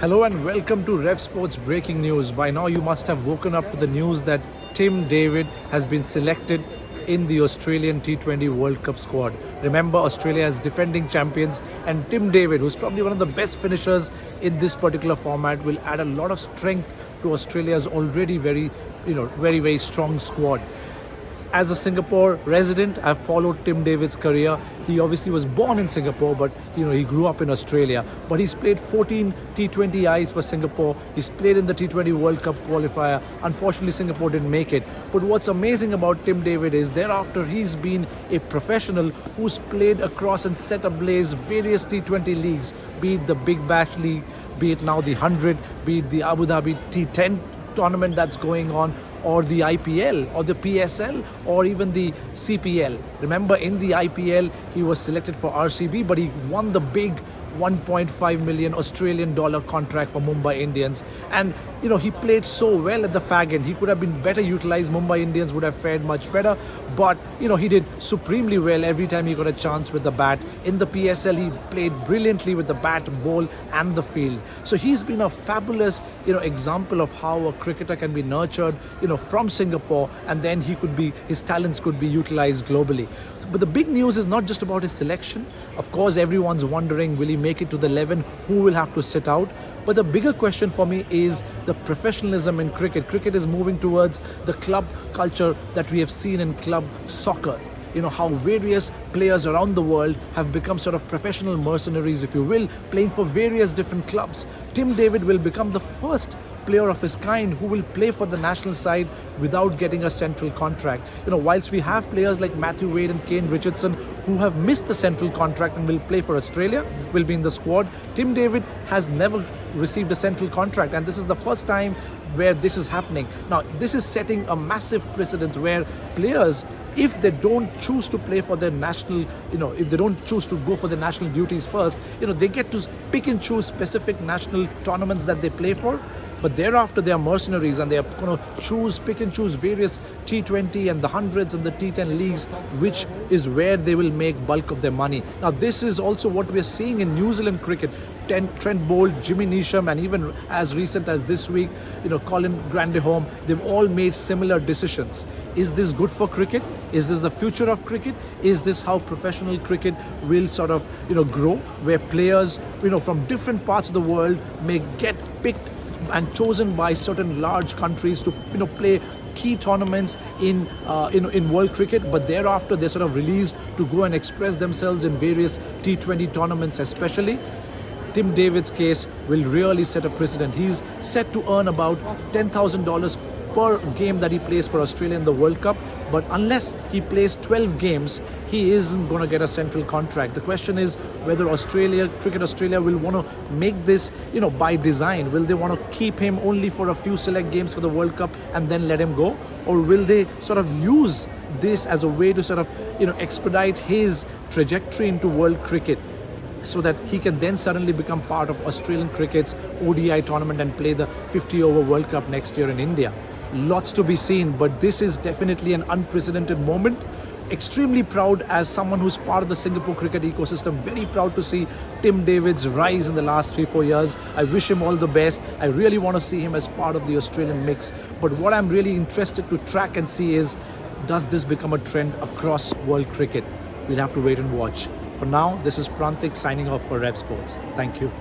Hello and welcome to RevSportz breaking news. By now you must have woken up to the news that Tim David has been selected in the Australian T20 World Cup squad. Remember, Australia is defending champions, and Tim David, who's probably one of the best finishers in this particular format, will add a lot of strength to Australia's already very strong squad. As a Singapore resident, I've followed Tim David's career. He obviously was born in Singapore, but he grew up in Australia. But he's played 14 T20Is for Singapore. He's played in the T20 World Cup qualifier. Unfortunately, Singapore didn't make it. But what's amazing about Tim David is thereafter he's been a professional who's played across and set ablaze various T20 leagues, be it the Big Bash League, be it now the 100, be it the Abu Dhabi T10 tournament that's going on, or the IPL or the PSL or even the CPL. Remember, in the IPL he was selected for RCB, but he won the big 1.5 million Australian dollar contract for Mumbai Indians. And he played so well at the fag end. He could have been better utilized. Mumbai Indians would have fared much better, but he did supremely well every time he got a chance with the bat. In the PSL he played brilliantly with the bat, ball and the field. So he's been a fabulous example of how a cricketer can be nurtured from Singapore, and then his talents could be utilized globally. But the big news is not just about his selection. Of course, everyone's wondering, will he make it to the 11? Who will have to sit out? But the bigger question for me is the professionalism in cricket. Cricket is moving towards the club culture that we have seen in club soccer. How various players around the world have become sort of professional mercenaries, if you will, playing for various different clubs. Tim David will become the first player of his kind who will play for the national side without getting a central contract. Whilst we have players like Matthew Wade and Kane Richardson who have missed the central contract and will play for Australia, will be in the squad, Tim David has never received a central contract, and this is the first time where this is happening. Now, this is setting a massive precedent where players, if they don't choose to play for their national, if they don't choose to go for their national duties first, they get to pick and choose specific national tournaments that they play for. But thereafter they are mercenaries, and they are going to pick and choose various T20 and the hundreds and the T10 leagues, which is where they will make bulk of their money. Now, this is also what we are seeing in New Zealand cricket. Trent Boult, Jimmy Neesham, and even as recent as this week, Colin Grandehome, they've all made similar decisions. Is this good for cricket? Is this the future of cricket? Is this how professional cricket will sort of grow, where players from different parts of the world may get picked and chosen by certain large countries to play key tournaments in world cricket, but thereafter they're sort of released to go and express themselves in various T20 tournaments. Especially Tim David's case will really set a precedent. He's set to earn about $10,000 per game that he plays for Australia in the World Cup, but unless he plays 12 games, he isn't going to get a central contract. The question is whether Cricket Australia will want to make this, by design. Will they want to keep him only for a few select games for the World Cup and then let him go? Or will they sort of use this as a way to sort of, expedite his trajectory into world cricket, so that he can then suddenly become part of Australian cricket's ODI tournament and play the 50-over World Cup next year in India? Lots to be seen, but this is definitely an unprecedented moment. Extremely proud as someone who's part of the Singapore cricket ecosystem. Very proud to see Tim David's rise in the last 3-4 years. I wish him all the best. I really want to see him as part of the Australian mix. But what I'm really interested to track and see is, does this become a trend across world cricket? We'll have to wait and watch. For now, this is Prantik signing off for RevSportz. Thank you.